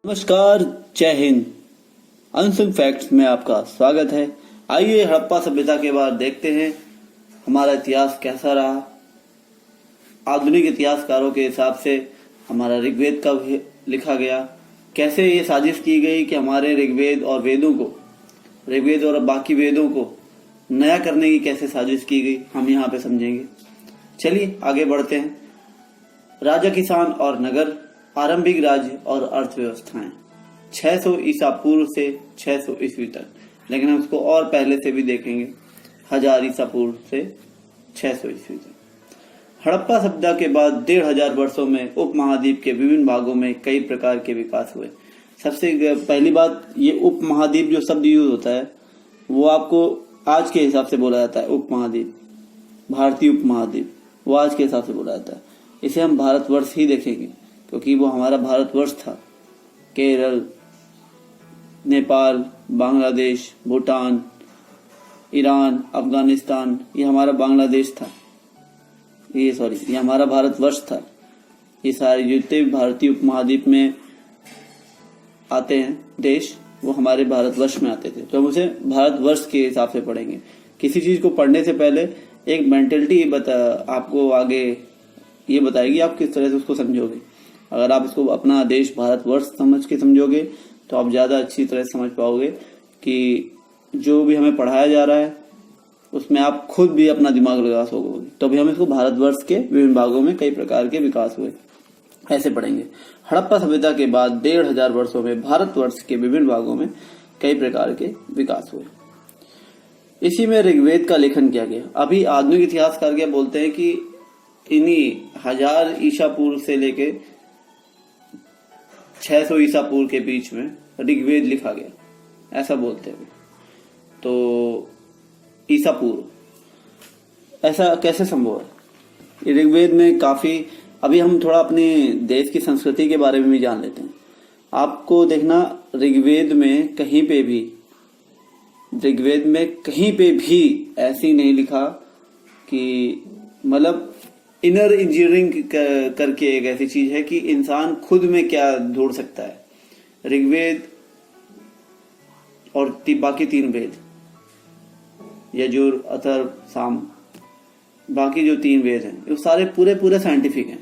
नमस्कार, जय Hind. Unsung facts में आपका स्वागत है। आइए हड़प्पा सभ्यता के बाद देखते हैं हमारा इतिहास कैसा रहा। आधुनिक इतिहासकारों के हिसाब से हमारा ऋग्वेद कब लिखा गया, कैसे ये साजिश की गई कि हमारे ऋग्वेद और बाकी वेदों को नया करने की कैसे साजिश की गई, हम यहाँ पे समझेंगे। चलिए आगे बढ़ते हैं। राजा, किसान और नगर, आरंभिक राज्य और अर्थव्यवस्थाएं 600 ईसा पूर्व से 600 ईस्वी तक, लेकिन हम इसको और पहले से भी देखेंगे, 1000 ईसा पूर्व से 600 ईस्वी तक। हड़प्पा सभ्यता के बाद 1500 वर्षों में उपमहाद्वीप के विभिन्न भागों में कई प्रकार के विकास हुए। सबसे पहली बात, ये उपमहाद्वीप जो शब्द यूज होता है वो आपको आज के हिसाब से बोला जाता है। उपमहाद्वीप, भारतीय उपमहाद्वीप, वो आज के हिसाब से बोला जाता है। इसे हम भारतवर्ष ही देखेंगे क्योंकि वो हमारा भारतवर्ष था। केरल, नेपाल, बांग्लादेश, भूटान, ईरान, अफगानिस्तान, ये हमारा बांग्लादेश था। ये हमारा भारतवर्ष था। ये सारे जितने भी भारतीय उपमहाद्वीप में आते हैं देश, वो हमारे भारतवर्ष में आते थे। तो हम उसे भारतवर्ष के हिसाब से पढ़ेंगे। किसी चीज को पढ़ने से पहले एक मेंटेलिटी आपको आगे ये बताएगी आप किस तरह से उसको समझोगे। अगर आप इसको अपना देश भारतवर्ष समझ के समझोगे तो आप ज्यादा अच्छी तरह समझ पाओगे कि जो भी हमें पढ़ाया जा रहा है उसमें आप खुद भी अपना दिमाग लगा सकोगे। तो अभी हम इसको भारतवर्ष के विभिन्न भागों में कई प्रकार के विकास हुए ऐसे पढ़ेंगे। हड़प्पा सभ्यता के बाद 1500 वर्षों में भारतवर्ष के विभिन्न भागों में कई प्रकार के विकास हुए। इसी में ऋग्वेद का लेखन किया गया। अभी आधुनिक इतिहासकार क्या बोलते हैं कि इन्हीं 1000 ईसा पूर्व से लेके 600 ईसा पूर्व के बीच में ऋग्वेद लिखा गया, ऐसा बोलते हैं। तो ईसा पूर्व ऐसा कैसे संभव है? ऋग्वेद में काफी, अभी हम थोड़ा अपने देश की संस्कृति के बारे में भी जान लेते हैं। आपको देखना, ऋग्वेद में कहीं पे भी ऐसी नहीं लिखा कि मतलब इनर इंजीनियरिंग करके एक ऐसी चीज है कि इंसान खुद में क्या ढूंढ सकता है। ऋग्वेद और बाकी 3 वेद, यजुर, अथर्व, साम, बाकी जो 3 वेद हैं वो सारे पूरे साइंटिफिक हैं।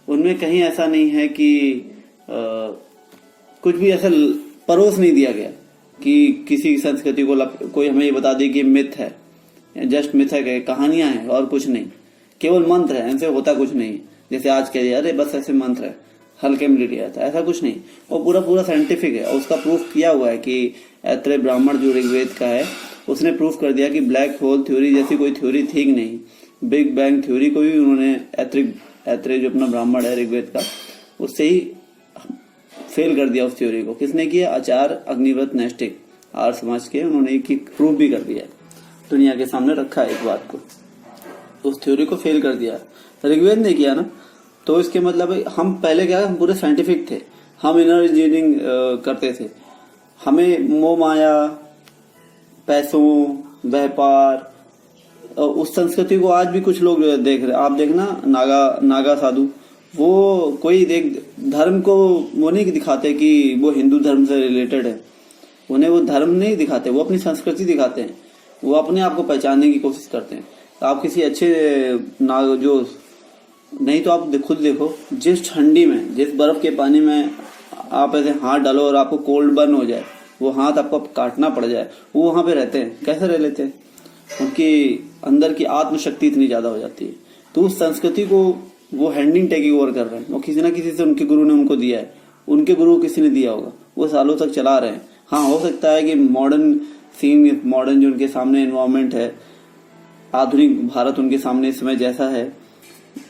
उनमें कहीं ऐसा नहीं है कि कुछ भी ऐसा परोस नहीं दिया गया कि किसी संस्कृति को कोई हमें ये बता दे कि मिथ है, जस्ट मिथ है, कहानियां हैं और कुछ नहीं, केवल मंत्र है, इनसे होता कुछ नहीं। जैसे आज कह दिया अरे बस ऐसे मंत्र है, हल्के में ले लिया था, ऐसा कुछ नहीं। वो पूरा साइंटिफिक है और उसका प्रूफ किया हुआ है कि ऐत्रेय ब्राह्मण जो ऋग्वेद का है उसने प्रूफ कर दिया कि ब्लैक होल थ्योरी जैसी कोई थ्योरी थी ही नहीं। बिग बैंग थ्योरी को भी उन्होंने ऐत्रेय जो अपना ब्राह्मण है ऋग्वेद का, उससे ही फेल कर दिया उस थ्योरी को। किसने किया? आचार्य अग्निव्रत नैष्टिक, आर्य समाज के, उन्होंने प्रूफ भी कर दिया, दुनिया के सामने रखा है इस बात को, उस थ्योरी को फेल कर दिया। ऋग्वेद ने किया ना, तो इसके मतलब हम पहले क्या, हम पूरे साइंटिफिक थे, हम इनर इंजीनियरिंग करते थे। हमें मोह माया, पैसों, व्यापार, उस संस्कृति को आज भी कुछ लोग देख रहे। आप देखना नागा साधु, वो कोई धर्म को वो नहीं दिखाते कि वो हिंदू धर्म से रिलेटेड है, उन्हें वो धर्म नहीं दिखाते, वो अपनी संस्कृति दिखाते हैं, वो अपने आप को पहचानने की कोशिश करते हैं। तो आप किसी अच्छे जो नहीं तो आप खुद देखो, जिस ठंडी में, जिस बर्फ के पानी में आप ऐसे हाथ डालो और आपको कोल्ड बर्न हो जाए, वो हाथ आपको काटना पड़ जाए, वो वहां पे रहते हैं। कैसे रह लेते हैं? उनकी अंदर की आत्मशक्ति इतनी ज्यादा हो जाती है। तो उस संस्कृति को वो हैंडिंग टेकिंग ओवर कर रहे हैं। वो किसी ना किसी से उनके गुरु ने उनको दिया है, उनके गुरु किसी ने दिया होगा, वो सालों तक चला रहे हैं। हाँ, हो सकता है कि मॉडर्न जो उनके सामने एनवायरमेंट है, आधुनिक भारत उनके सामने इस समय जैसा है,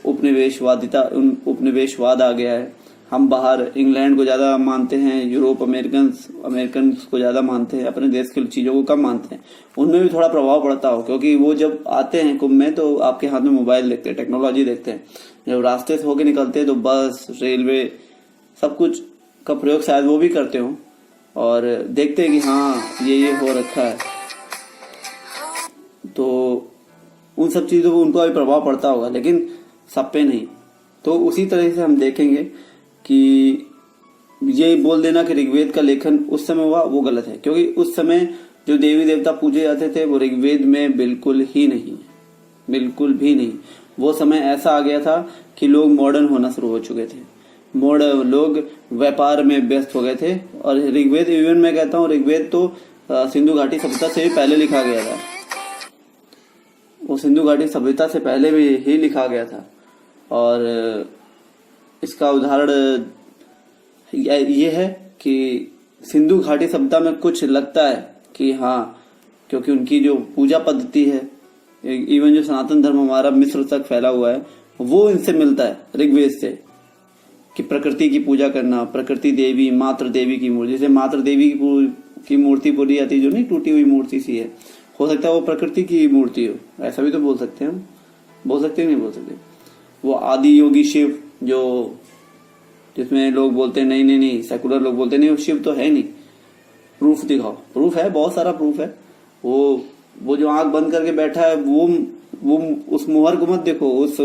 उपनिवेशवाद आ गया है। हम बाहर इंग्लैंड को ज्यादा मानते हैं, यूरोप अमेरिकन को ज्यादा मानते हैं, अपने देश की चीजों को कम मानते हैं। उनमें भी थोड़ा प्रभाव पड़ता हो, क्योंकि वो जब आते हैं कुंभ में तो आपके हाथ में मोबाइल देखते हैं, टेक्नोलॉजी देखते हैं। जब रास्ते से होके निकलते हैं तो बस, रेलवे, सब कुछ का प्रयोग शायद वो भी करते हो और देखते हैं कि हाँ ये हो रखा है, तो उन सब चीजों को उनको भी प्रभाव पड़ता होगा, लेकिन सब पे नहीं। तो उसी तरह से हम देखेंगे कि ये बोल देना कि ऋग्वेद का लेखन उस समय हुआ वो गलत है, क्योंकि उस समय जो देवी देवता पूजे जाते थे वो ऋग्वेद में बिल्कुल ही नहीं, बिल्कुल भी नहीं। वो समय ऐसा आ गया था कि लोग मॉडर्न होना शुरू हो चुके थे, मॉडर्न लोग व्यापार में व्यस्त हो गए थे। और ऋग्वेद, इवन मैं कहता हूँ ऋग्वेद तो सिंधु घाटी सभ्यता से भी पहले लिखा गया था, वो सिंधु घाटी सभ्यता से पहले भी ही लिखा गया था। और इसका उदाहरण ये है कि सिंधु घाटी सभ्यता में कुछ लगता है कि हाँ, क्योंकि उनकी जो पूजा पद्धति है, इवन जो सनातन धर्म हमारा मिस्र तक फैला हुआ है, वो इनसे मिलता है ऋग्वेद से, कि प्रकृति की पूजा करना, प्रकृति देवी, मातृ देवी की मूर्ति, जैसे मातृ देवी की मूर्ति बोली जाती है, जो नहीं टूटी हुई मूर्ति सी है, हो सकता है वो प्रकृति की मूर्ति हो, ऐसा भी तो बोल सकते हैं हम, बोल सकते हैं नहीं बोल सकते। वो आदि योगी शिव, जो जिसमें लोग बोलते हैं नहीं, सेकुलर लोग बोलते नहीं वो शिव तो है नहीं, प्रूफ दिखाओ, प्रूफ है, बहुत सारा प्रूफ है। वो जो आंख बंद करके बैठा है, वो उस मोहर को मत देखो, उस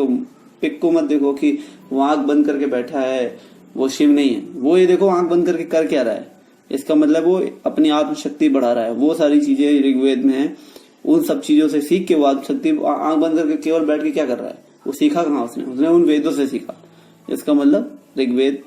पिक को मत देखो कि वो आंख बंद करके बैठा है, वो शिव नहीं है। वो ये देखो आंख बंद करके कर क्या रहा है, इसका मतलब वो अपनी आत्मशक्ति बढ़ा रहा है। वो सारी चीजें ऋग्वेद में है, उन सब चीजों से सीख के वो आत्मशक्ति, आंख बंद करके केवल बैठ के क्या कर रहा है, वो सीखा कहाँ उसने उन वेदों से सीखा। इसका मतलब ऋग्वेद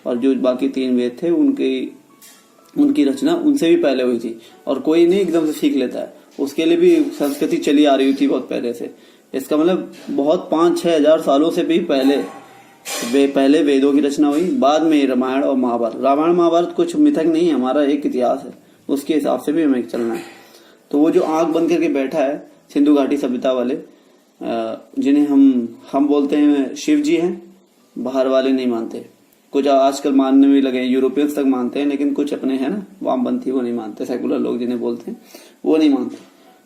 और जो बाकी 3 वेद थे उनकी रचना उनसे भी पहले हुई थी, और कोई नहीं एकदम से सीख लेता है, उसके लिए भी संस्कृति चली आ रही थी बहुत पहले से। इसका मतलब बहुत 5-6 हजार सालों से भी पहले वेदों की रचना हुई, बाद में रामायण और महाभारत। रामायण महाभारत कुछ मिथक नहीं है, हमारा एक इतिहास है, उसके हिसाब से भी हमें चलना है। तो वो जो आंख बंद करके बैठा है सिंधु घाटी सभ्यता वाले, जिन्हें हम बोलते हैं शिव जी हैं, बाहर वाले नहीं मानते, कुछ आजकल मानने में लगे, यूरोपियंस तक मानते हैं, लेकिन कुछ अपने हैं ना वामपंथी, वो नहीं मानते, सेकुलर लोग जिन्हें बोलते हैं वो नहीं मानते।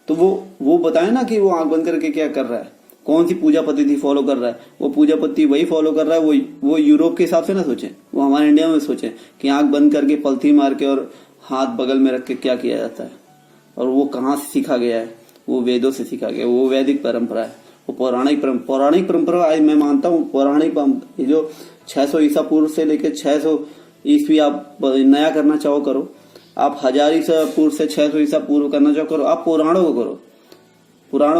तो वो बताए ना कि वो आंख बंद करके क्या कर रहा है, कौन सी पूजा पद्धति फॉलो कर रहा है। वो पूजा पद्धति वही फॉलो कर रहा है, वो यूरोप के हिसाब से ना सोचे, वो हमारे इंडिया में सोचे कि आंख बंद करके पलथी मार के और हाथ बगल में रख के क्या किया जाता है। और वो कहाँ से सीखा गया है, वो वेदों से सीखा गया, वो वैदिक परंपरा है, वो पौराणिक परंपरा। आज मैं मानता हूँ पौराणिक, ये जो 600 ईसा पूर्व से लेकर 600 ईस्वी आप नया करना चाहो करो, आप 1000 ईसा पूर्व से 600 ईसा पूर्व करना चाहो करो, आप पुराणों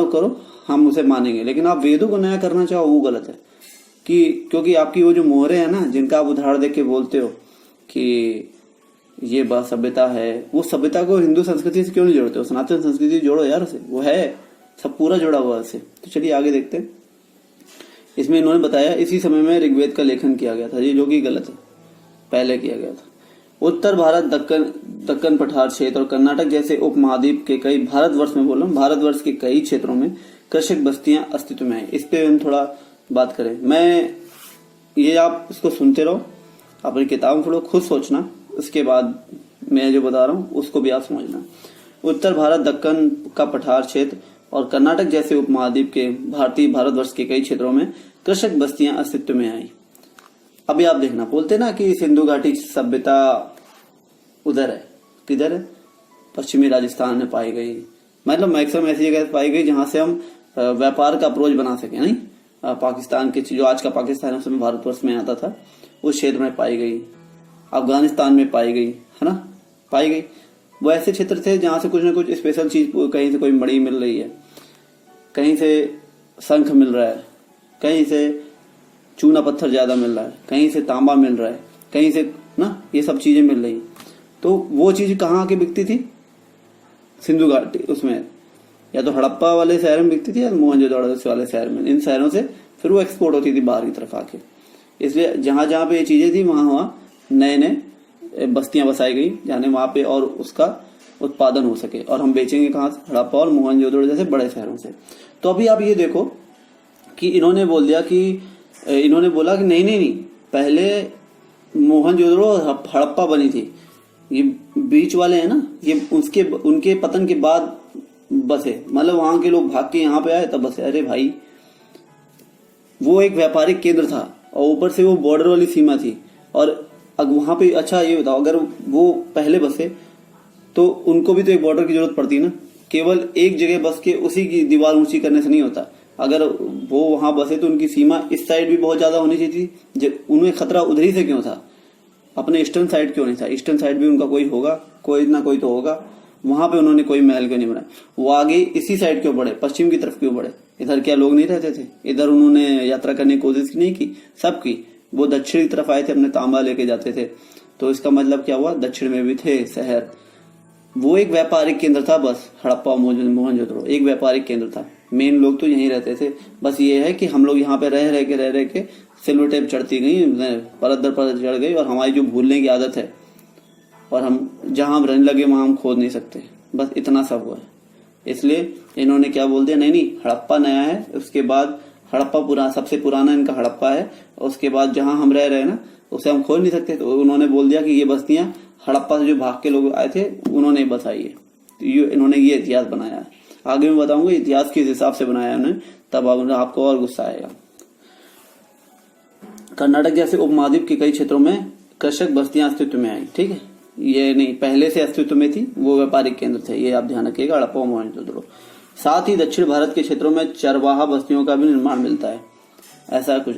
को करो, हम उसे मानेंगे। लेकिन आप वेदों को नया करना चाहो वो गलत है, क्योंकि आपकी वो जो मोहरे है ना, जिनका आप उदाहरण देख के बोलते हो कि ये सभ्यता है, वो सभ्यता को हिंदू संस्कृति से क्यों नहीं जोड़ते हो? सनातन संस्कृति जोड़ो यार उसे, वो है सब पूरा जुड़ा हुआ है। तो चलिए आगे देखते हैं। इसमें इन्होंने बताया इसी समय में ऋग्वेद का लेखन किया गया था, ये जो कि गलत है, पहले किया गया था। उत्तर भारत, दक्कन पठार क्षेत्र और कर्नाटक जैसे उपमहाद्वीप के कई, भारतवर्ष के कई क्षेत्रों में कृषक बस्तियां अस्तित्व में है। इस पे हम थोड़ा बात करें। ये आप इसको सुनते रहो, अपनी किताब पढ़ो, खुद सोचना, उसके बाद मैं जो बता रहा हूँ उसको भी आप समझना। उत्तर भारत, दक्कन का पठार क्षेत्र और कर्नाटक जैसे उपमहाद्वीप के भारतवर्ष के कई क्षेत्रों में कृषक बस्तियां अस्तित्व में आई। अभी आप देखना, बोलते ना कि सिंधु घाटी सभ्यता उधर है, किधर है? पश्चिमी राजस्थान में पाई गई, मतलब मैक्सिमम ऐसी जगह पाई गई जहां से हम व्यापार का अप्रोच बना सके। नहीं, पाकिस्तान के, जो आज का पाकिस्तान है, उसमें भारतवर्ष में आता था, उस क्षेत्र में पाई गई, अफगानिस्तान में पाई गई, है ना, पाई गई। वो ऐसे क्षेत्र थे जहां से कुछ ना कुछ स्पेशल चीज, कहीं से कोई मणि मिल रही है, कहीं से शंख मिल रहा है, कहीं से चूना पत्थर ज्यादा मिल रहा है, कहीं से तांबा मिल रहा है, कहीं से ना, ये सब चीजें मिल रही। तो वो चीज कहाँ की बिकती थी? सिंधु घाटी, उसमें या तो हड़प्पा वाले शहर में बिकती थी या मोहनजोदड़ो वाले शहर में। इन शहरों से फिर वो एक्सपोर्ट होती थी बाहर की तरफ आके। इसलिए जहां जहां पे ये चीजें थी वहां नए नए बस्तियां बसाई गई, जाने वहां पे और उसका उत्पादन हो सके, और हम बेचेंगे कहाँ से? हड़प्पा और मोहनजोदड़ो जैसे बड़े शहरों से। तो अभी आप ये देखो कि इन्होंने बोला कि नहीं, पहले मोहनजोदड़ो और हड़प्पा बनी थी, ये बीच वाले हैं ना, ये उनके पतन के बाद बसे, मतलब वहां के लोग भाग के यहाँ पे आए तब बसे। अरे भाई, वो एक व्यापारिक केंद्र था और ऊपर से वो बॉर्डर वाली सीमा थी, और वहां पे, अच्छा ये बताओ, अगर वो पहले बसे तो उनको भी तो एक बॉर्डर की जरूरत पड़ती है ना, केवल एक जगह बस के उसी की दीवार ऊंची करने से नहीं होता। अगर वो वहां बसे तो उनकी सीमा इस साइड भी बहुत ज्यादा होनी चाहिए थी, उन्हें खतरा उधर ही से क्यों था? अपने ईस्टर्न साइड क्यों नहीं था? ईस्टर्न साइड भी उनका कोई होगा, कोई ना कोई तो होगा, वहां पे उन्होंने कोई महल क्यों नहीं बनाया? वो आगे इसी साइड क्यों बढ़े, पश्चिम की तरफ क्यों बढ़े? इधर क्या लोग नहीं रहते थे? इधर उन्होंने यात्रा करने की कोशिश नहीं की? सब की। वो दक्षिण की तरफ आए थे, अपने तांबा लेके जाते थे, तो इसका मतलब क्या हुआ? दक्षिण में भी थे शहर। वो एक व्यापारिक केंद्र था बस, हड़प्पा और मोहनजोदड़ो एक व्यापारिक केंद्र था। मेन लोग तो यहीं रहते थे। बस ये है कि हम लोग यहाँ पे रह रह के सिल्वर टेप चढ़ती गई, परत दर परत चढ़ गई, और हमारी जो भूलने की आदत है, और हम जहां हम रहने लगे वहां हम खोद नहीं सकते। बस इतना सब हुआ है। इसलिए इन्होंने क्या बोल दिया, नहीं हड़प्पा नया है, उसके बाद हड़प्पा सबसे पुराना इनका हड़प्पा है, और उसके बाद जहां हम रह रहे हैं ना उसे हम खोद नहीं सकते। तो उन्होंने बोल दिया कि ये बस्तियां हड़प्पा से जो भाग के लोग आए थे उन्होंने बसाई है। तो इन्होंने ये इतिहास बनाया है। आगे मैं बताऊंगा इतिहास किस हिसाब से बनाया है उन्होंने, तब आपको और गुस्सा आएगा। कर्नाटक जैसे उपमहाद्वीप के कई क्षेत्रों में कृषक बस्तियां अस्तित्व में आई। ठीक है, ये नहीं पहले से अस्तित्व में थी, वो व्यापारिक केंद्र थे, ये आप ध्यान रखिएगा, हड़प्पा और मोहनजोदड़ो। साथ ही दक्षिण भारत के क्षेत्रों में चरवाहा बस्तियों का भी निर्माण मिलता है। ऐसा कुछ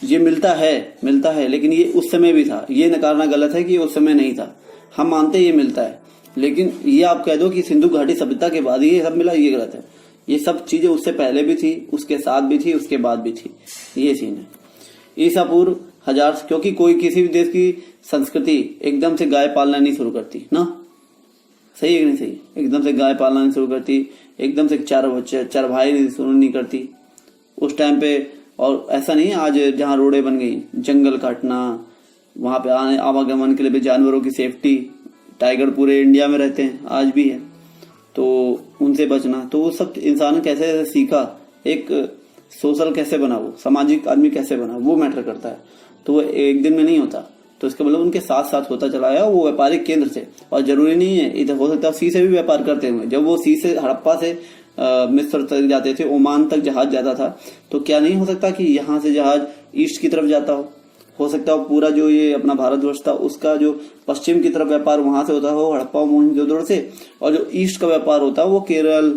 ये मिलता है, लेकिन ये उस समय भी था। ये नकारना गलत है कि ये उस समय नहीं था, हम मानते ये मिलता है, लेकिन ये आप कह दो कि सिंधु घाटी सभ्यता के बाद ये सब मिला, ये गलत है। ये सब चीजें उससे पहले भी थी, उसके साथ भी थी, उसके बाद भी थी। ये सीन है। ईसा पूर्व 1000, क्योंकि कोई किसी भी देश की संस्कृति एकदम से गाय पालना नहीं शुरू करती ना, सही है कि नहीं सही? एकदम से गाय पालना नहीं शुरू करती, एकदम से चरवाही शुरू नहीं करती उस टाइम पे। और ऐसा नहीं है आज जहां रोडें बन गई, जंगल काटना, वहां पे आने आवागमन के लिए भी जानवरों की सेफ्टी, टाइगर पूरे इंडिया में रहते हैं, आज भी है, तो उनसे बचना। तो वो सब इंसान कैसे सीखा, एक सोशल कैसे बना, वो सामाजिक आदमी कैसे बना, वो मैटर करता है। तो वो एक दिन में नहीं होता, तो इसका मतलब उनके साथ साथ होता चला आया। वो व्यापारिक केंद्र से, और जरूरी नहीं है इधर, हो सकता है सी से भी व्यापार करते हुए। जब वो सी से हड़प्पा से मिस्र तक जाते थे, ओमान तक जहाज जाता था, तो क्या नहीं हो सकता कि यहाँ से जहाज ईस्ट की तरफ जाता हो सकता है पूरा जो ये अपना भारतवर्ष था उसका जो पश्चिम की तरफ व्यापार वहां से होता हो हड़प्पा और मोहनजोदड़ो से, और जो ईस्ट का व्यापार होता वो केरल,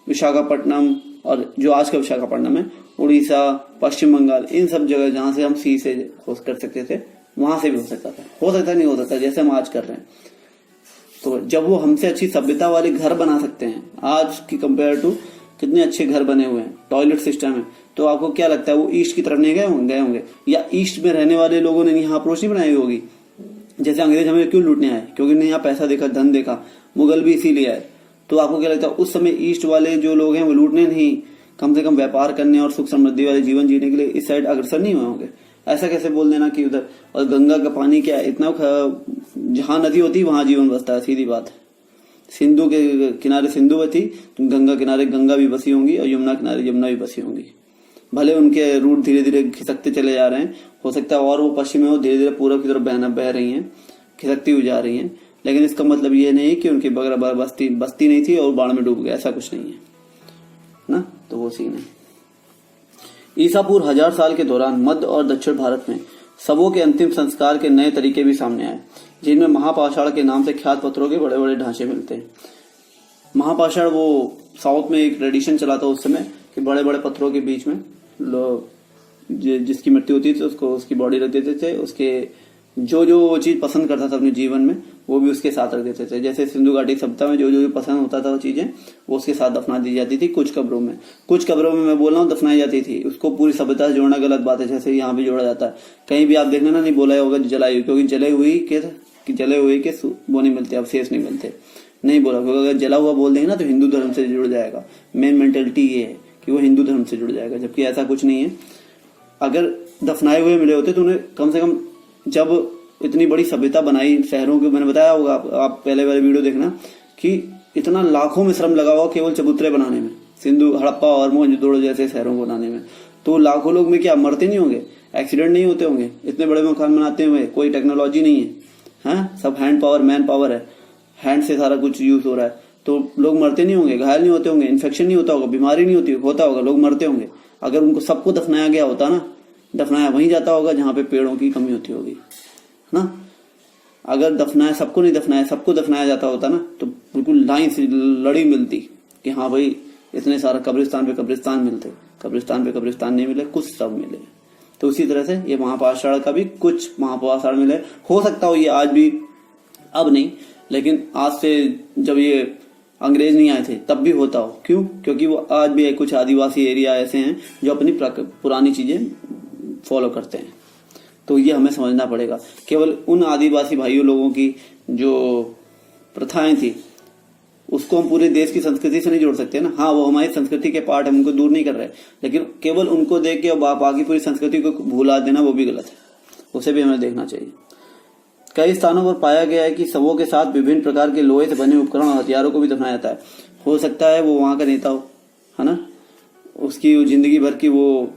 विशाखापट्टनम, और जो आज का विशाखापट्टनम है, उड़ीसा, पश्चिम बंगाल, इन सब जगह जहां से हम सी से होस्ट कर सकते थे, वहां से भी हो सकता था, नहीं हो सकता जैसे हम आज कर रहे हैं। तो जब वो हमसे अच्छी सभ्यता वाले घर बना सकते हैं आज की कंपेयर टू, कितने अच्छे घर बने हुए हैं, टॉयलेट सिस्टम है, तो आपको क्या लगता है वो ईस्ट की तरफ नहीं गए होंगे, या ईस्ट में रहने वाले लोगों ने यहाँ अप्रोच नहीं बनाई होगी? जैसे अंग्रेज हमें क्यों लूटने आए? क्योंकि उन्होंने यहाँ पैसा देखा, धन देखा। मुगल भी इसीलिए आए। तो आपको क्या लगता है उस समय ईस्ट वाले जो लोग हैं वो लूटने नहीं, कम से कम व्यापार करने और सुख समृद्धि वाले जीवन जीने के लिए इस साइड अग्रसर नहीं हुए होंगे? ऐसा कैसे बोल देना कि उधर, और गंगा का पानी क्या इतना, जहां नदी होती वहां जीवन बसता है, सीधी बात है। सिंधु के किनारे सिंधु बसी, तो गंगा किनारे गंगा भी बसी होंगी, और यमुना किनारे यमुना भी बसी होंगी। भले उनके रूट धीरे धीरे खिसकते चले जा रहे हैं, हो सकता है और वो पश्चिम में वो धीरे धीरे पूरब की तरफ बह रही हैं, खिसकती हुई जा रही हैं, लेकिन इसका मतलब ये नहीं कि उनकी बगैर बस्ती नहीं थी और बाढ़ में डूब गया, ऐसा कुछ नहीं है ना। तो वो सीन है। ईसा पूर्व 1000 साल के दौरान मध्य और दक्षिण भारत में शवों के अंतिम संस्कार के नए तरीके भी सामने आए, जिनमें महापाषाण के नाम से ख्यात पत्थरों के बड़े बड़े ढांचे मिलते हैं। महापाषाण वो साउथ में एक ट्रेडिशन चला था उस समय कि बड़े बड़े पत्थरों के बीच में जिसकी मृत्यु होती थी उसको उसकी बॉडी रख देते थे, उसके जो चीज पसंद करता था अपने जीवन में वो भी उसके साथ रख देते थे। जैसे सिंधु घाटी सभ्यता में जो पसंद होता था वो चीजें वो उसके साथ दफना दी जाती थी। कुछ कब्रों में मैं बोल रहा हूँ दफनाई जाती थी, उसको पूरी सभ्यता से जोड़ना गलत बात है, जैसे यहाँ भी जोड़ा जाता है। कहीं भी आप देखना ना नहीं बोला होगा जलाई हुई, क्योंकि जले हुए के वो नहीं मिलते, अवशेष नहीं मिलते, नहीं बोला, क्योंकि अगर जला हुआ बोल देंगे ना तो हिंदू धर्म से जुड़ जाएगा। मेन मेंटेलिटी ये है कि वो हिंदू धर्म से जुड़ जाएगा, जबकि ऐसा कुछ नहीं है। अगर दफनाए हुए मिले होते तो उन्हें कम से कम, जब इतनी बड़ी सभ्यता बनाई शहरों की, मैंने बताया होगा आप पहले वाले वीडियो देखना कि इतना लाखों में श्रम लगा हुआ केवल चबूतरे बनाने में, सिंधु हड़प्पा और मोहनजोदड़ो जैसे शहरों को बनाने में। तो लाखों लोग में क्या मरते नहीं होंगे, एक्सीडेंट नहीं होते होंगे? इतने बड़े मकान बनाते हुए कोई टेक्नोलॉजी नहीं है, हाँ, सब हैंड पावर, मैन पावर है, हैंड से सारा कुछ यूज हो रहा है, तो लोग मरते नहीं होंगे, घायल नहीं होते होंगे, इन्फेक्शन नहीं होता होगा, बीमारी नहीं होता होगा, लोग मरते होंगे। अगर उनको सबको दफनाया गया होता ना, दफनाया वहीं जाता होगा जहां पे पेड़ों की कमी होती होगी ना। अगर दफनाया सबको नहीं दफनाया, सबको दफनाया जाता होता ना, तो बिल्कुल लाइन से लड़ी मिलती कि हाँ भाई इतने सारा कब्रिस्तान पे कब्रिस्तान मिलते, कब्रिस्तान पे कब्रिस्तान नहीं मिले, कुछ सब मिले। तो उसी तरह से ये महापाषाण का भी कुछ महापाषाण मिले। हो सकता हो ये आज भी, अब नहीं, लेकिन आज से जब ये अंग्रेज नहीं आए थे तब भी होता हो। क्यों? क्योंकि वो आज भी कुछ आदिवासी एरिया ऐसे हैं जो अपनी पुरानी चीजें फॉलो करते हैं। तो ये हमें समझना पड़ेगा। केवल उन आदिवासी भाइयों लोगों की जो प्रथाएं थी उसको हम पूरे देश की संस्कृति से नहीं जोड़ सकते ना। हाँ, वो हमारी संस्कृति के पार्ट है, उनको दूर नहीं कर रहे, लेकिन केवल उनको देख के बाकी पूरी संस्कृति को भुला देना वो भी गलत है, उसे भी हमें देखना चाहिए। कई स्थानों पर पाया गया है कि शवों के साथ विभिन्न प्रकार के लोहे से बने उपकरण और हथियारों को भी दफनाया जाता है। हो सकता है वो वहां का नेता हो, है ना, उसकी जिंदगी भर की वो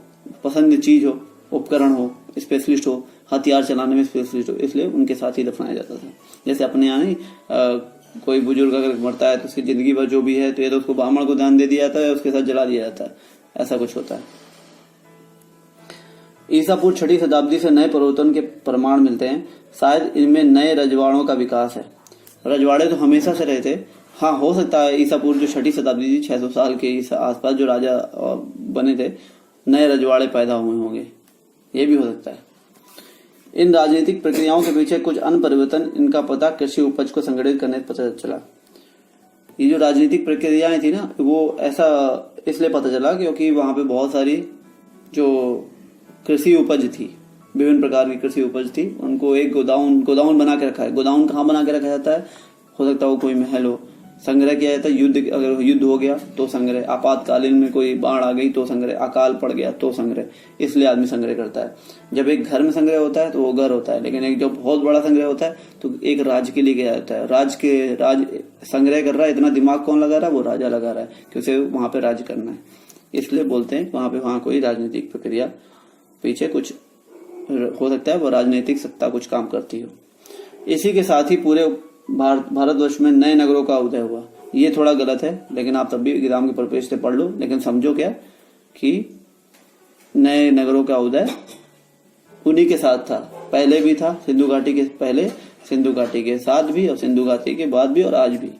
पसंद चीज हो, उपकरण हो, स्पेशलिस्ट हो, हथियार चलाने में स्पेशलिस्ट हो, इसलिए उनके साथ ही दफनाया जाता था। जैसे अपने यहाँ नहीं, कोई बुजुर्ग अगर मरता है तो उसकी जिंदगी भर जो भी है तो ये तो उसको ब्राह्मण को दान दे दिया जाता है, उसके साथ जला दिया जाता है, ऐसा कुछ होता है। ईसा पूर्व 6वीं शताब्दी से नए परिवर्तन के प्रमाण मिलते हैं। शायद इनमें नए रजवाड़ों का विकास है। रजवाड़े तो हमेशा से रहे थे। हाँ, हो सकता है ईसा पूर्व जो 6वीं शताब्दी थी, 600 साल के आसपास जो राजा बने थे, नए रजवाड़े पैदा हुए होंगे, ये भी हो सकता है। इन राजनीतिक प्रक्रियाओं के पीछे कुछ अन्य परिवर्तन, इनका पता कृषि उपज को संगठित करने से पता चला। ये जो राजनीतिक प्रक्रियाएं थी ना, वो ऐसा इसलिए पता चला क्योंकि वहां पे बहुत सारी जो कृषि उपज थी, विभिन्न प्रकार की कृषि उपज थी, उनको एक गोदाउन बना के रखा है। गोदाउन कहाँ बना के रखा जाता है? हो सकता है वो कोई महल हो, संग्रह किया जाता है। अगर युद्ध हो गया तो संग्रह, आपातकालीन में कोई बाढ़ आ गई तो संग्रह, अकाल पड़ गया तो संग्रह, इसलिए आदमी संग्रह करता है। जब एक घर में संग्रह होता है तो वो घर होता है, लेकिन एक जब बहुत बड़ा संग्रह होता है तो एक राज्य के लिए किया जाता है। राज संग्रह कर रहा है, इतना दिमाग कौन लगा रहा है? वो राजा लगा रहा है, क्योंकि वहां पे राज करना है, इसलिए बोलते हैं वहां कोई राजनीतिक प्रक्रिया पीछे कुछ हो सकता है, वो राजनीतिक सत्ता कुछ काम करती हो। इसी के साथ ही पूरे भारतवर्ष में नए नगरों का उदय हुआ। ये थोड़ा गलत है, लेकिन आप तब भी एग्जाम के परिपेक्ष से पढ़ लो। लेकिन समझो क्या कि नए नगरों का उदय उन्हीं के साथ था, पहले भी था, सिंधु घाटी के पहले, सिंधु घाटी के साथ भी, और सिंधु घाटी के बाद भी, और आज भी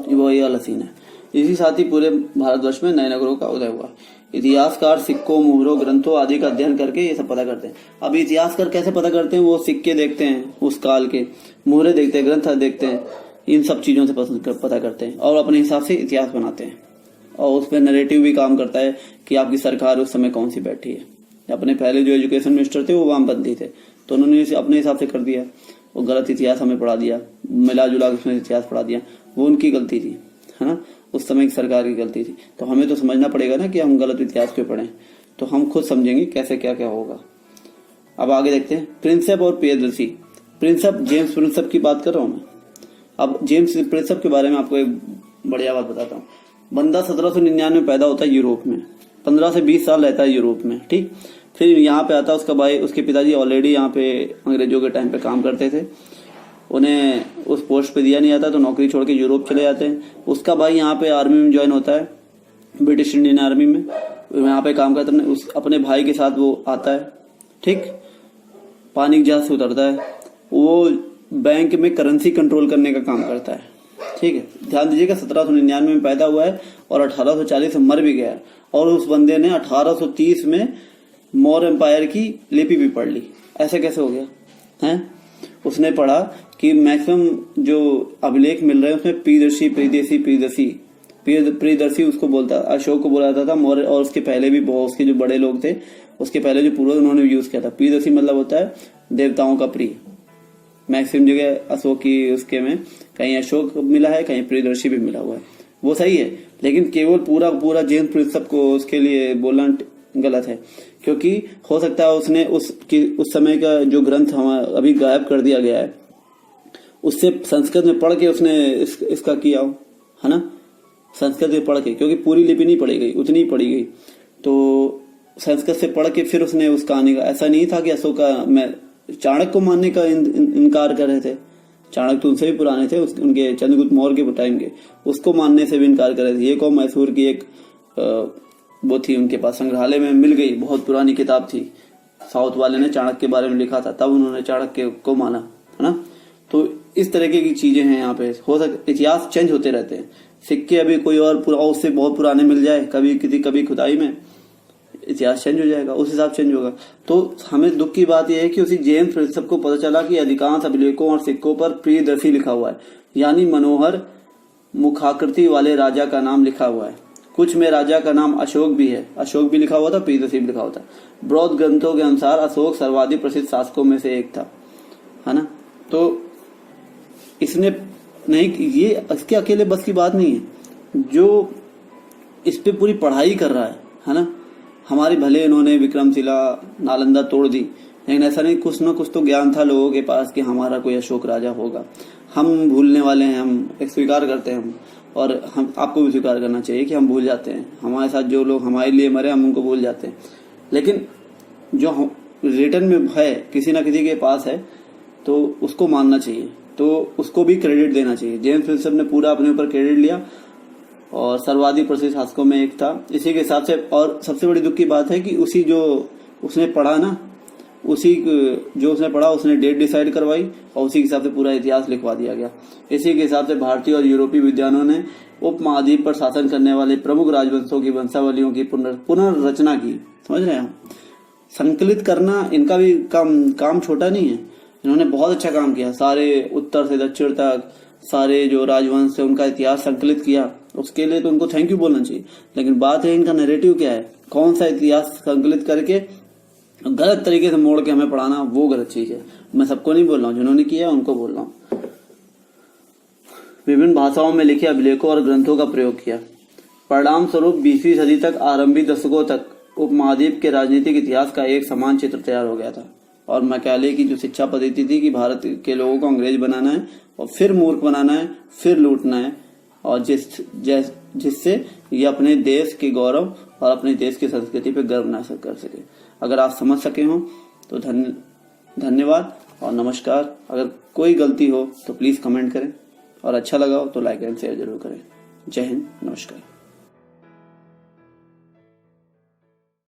वो ये वाला सीन है। इसी साथ ही पूरे भारतवर्ष में नए नगरों का उदय हुआ। इतिहासकार सिक्कों, मुहरों, ग्रंथों आदि का अध्ययन करके ये सब पता करते हैं। अब इतिहासकार कैसे पता करते हैं? वो सिक्के देखते हैं उस काल के, मुहरे देखते हैं, ग्रंथ देखते हैं, इन सब चीजों से पता करते हैं और अपने हिसाब से इतिहास बनाते हैं। और उस पर नरेटिव भी काम करता है कि आपकी सरकार उस समय कौन सी बैठी है। अपने पहले जो एजुकेशन मिनिस्टर थे वो वामपंथी थे, तो उन्होंने अपने हिसाब से कर दिया, वो गलत इतिहास हमें पढ़ा दिया, मिला जुला उसमें इतिहास पढ़ा दिया, वो उनकी गलती थी, है ना, उस समय की सरकार की गलती थी। तो हमें तो समझना पड़ेगा ना कि हम गलत इतिहास क्यों पढ़ें, तो हम खुद समझेंगे कैसे क्या क्या होगा। अब आगे देखते हैं प्रिंसेप और प्रियदर्शी। प्रिंसेप, जेम्स प्रिंसेप की बात कर रहा हूं मैं। अब जेम्स प्रिंसेप के बारे में आपको एक बढ़िया बात बताता हूँ। बंदा 1799 में पैदा होता है यूरोप में, 15 से 20 साल रहता है यूरोप में, ठीक। फिर यहाँ पे आता है उसका भाई, उसके पिताजी ऑलरेडी यहाँ पे अंग्रेजों के टाइम पे काम करते थे, उन्हें उस पोस्ट पे दिया नहीं जाता तो नौकरी छोड़ के यूरोप चले जाते हैं। उसका भाई यहाँ पे आर्मी में ज्वाइन होता है, ब्रिटिश इंडियन आर्मी में, यहाँ पे काम करता है। अपने भाई के साथ वो आता है, ठीक, पानी के जहाज से उतरता है, वो बैंक में करेंसी कंट्रोल करने का काम करता है, ठीक है। ध्यान दीजिएगा 1799 में पैदा हुआ है और 1840 में मर भी गया है, और उस बंदे ने 1830 में मौर्य एम्पायर की लिपि भी पढ़ ली। ऐसे कैसे हो गया है? उसने पढ़ा कि मैक्सिमम जो अभिलेख मिल रहे हैं उसमें प्रियदर्शी उसको बोलता, अशोक को बोला जाता था, मौर्य, और उसके पहले भी बहुत उसके जो बड़े लोग थे, उसके पहले जो पूर्वज उन्होंने यूज किया था। प्रियदर्शी मतलब होता है देवताओं का प्रिय। मैक्सिमम जगह अशोक की उसके में कहीं अशोक मिला है, कहीं प्रियदर्शी भी मिला हुआ है, वो सही है, लेकिन केवल पूरा जेम्स प्रिंसेप को उसके लिए बोलना गलत है, क्योंकि हो सकता है उसने उस समय का जो ग्रंथ हमारा अभी गायब कर दिया गया है, उससे संस्कृत में पढ़ के उसने इसका किया हो, है ना, संस्कृत में पढ़ के, क्योंकि पूरी लिपि नहीं पढ़ी गई, उतनी पढ़ी गई, तो संस्कृत से पढ़ के फिर उसने उस कहानी का, ऐसा नहीं था कि अशोक का, मैं चाणक्य को मानने का इनकार कर रहे थे। चाणक्य तो उनसे भी पुराने थे, उनके चंद्रगुप्त मौर्य के टाइम के, उसको मानने से भी इनकार कर रहे थे। ये कौन? मैसूर की एक वो थी, उनके पास संग्रहालय में मिल गई, बहुत पुरानी किताब थी, साउथ वाले ने चाणक्य के बारे में लिखा था, तब उन्होंने चाणक्य को माना, है ना। तो इस तरह की चीजें हैं यहाँ पे। हो सकता इतिहास चेंज होते रहते हैं, सिक्के अभी कोई और उससे बहुत पुराने मिल जाए, कभी खुदाई में इतिहास चेंज हो जाएगा, उस हिसाब चेंज होगा। तो हमें दुख की बात यह है कि उसी जेम्स प्रिंसेप को पता चला कि अधिकांश अभिलेखों और सिक्कों पर प्रियदर्शी लिखा हुआ है, यानी मनोहर मुखाकृति वाले राजा का नाम लिखा हुआ है। कुछ में राजा का नाम अशोक भी है, अशोक भी लिखा हुआ था, प्रियदर्शी भी लिखा हुआ था। बौद्ध ग्रंथों के अनुसार अशोक सर्वाधिक प्रसिद्ध शासकों में से एक था, है ना। तो इसने नहीं, ये इसके अकेले बस की बात नहीं है, जो इस पे पूरी पढ़ाई कर रहा है ना। हमारी भले इन्होंने विक्रमशिला नालंदा तोड़ दी, लेकिन ऐसा नहीं, कुछ ना कुछ तो ज्ञान था लोगों के पास कि हमारा कोई अशोक राजा होगा। हम भूलने वाले हैं, हम स्वीकार करते हैं हम, और हम आपको भी स्वीकार करना चाहिए कि हम भूल जाते हैं। हमारे साथ जो लोग हमारे लिए मरे हम उनको भूल जाते हैं, लेकिन जो रिटर्न में है किसी ना किसी के पास है तो उसको मानना चाहिए, तो उसको भी क्रेडिट देना चाहिए। जेम्स प्रिंसेप ने पूरा अपने ऊपर क्रेडिट लिया और सर्वाधिक प्रसिद्ध शासकों में एक था इसी के हिसाब से। और सबसे बड़ी दुख की बात है कि उसी जो उसने पढ़ा ना, उसी जो उसने पढ़ा उसने डेट डिसाइड करवाई और उसी के हिसाब से पूरा इतिहास लिखवा दिया गया। इसी के हिसाब से भारतीय और यूरोपीय विद्वानों ने उपमहाद्वीप पर शासन करने वाले प्रमुख राजवंशों की वंशावलियों की पुनर्रचना की। समझ रहे हैं, संकलित करना इनका भी काम छोटा नहीं है। इन्होंने बहुत अच्छा काम किया, सारे उत्तर से दक्षिण तक सारे जो राजवंश है उनका इतिहास संकलित किया, उसके लिए तो उनको थैंक यू बोलना चाहिए। लेकिन बात है इनका नैरेटिव क्या है, कौन सा इतिहास संकलित करके गलत तरीके से मोड़ के हमें पढ़ाना, वो गलत चीज है। मैं सबको नहीं बोल रहा हूँ, जिन्होंने किया उनको बोल रहा हूँ। विभिन्न भाषाओं में लिखे अभिलेखों और ग्रंथों का प्रयोग किया। परिणाम स्वरूप 20वीं सदी तक आरंभिक दशकों तक उपमहाद्वीप के राजनीतिक इतिहास का एक समान चित्र तैयार हो गया था। और मैकाले की जो शिक्षा पद्धति थी कि भारत के लोगों को अंग्रेज बनाना है और फिर मूर्ख बनाना है, फिर लूटना है, और जिससे ये अपने देश के गौरव और अपने देश की संस्कृति पे गर्व ना कर सके। अगर आप समझ सके हो तो धन्यवाद और नमस्कार। अगर कोई गलती हो तो प्लीज कमेंट करें और अच्छा लगा हो तो लाइक एंड शेयर जरूर करें। जय हिंद, नमस्कार।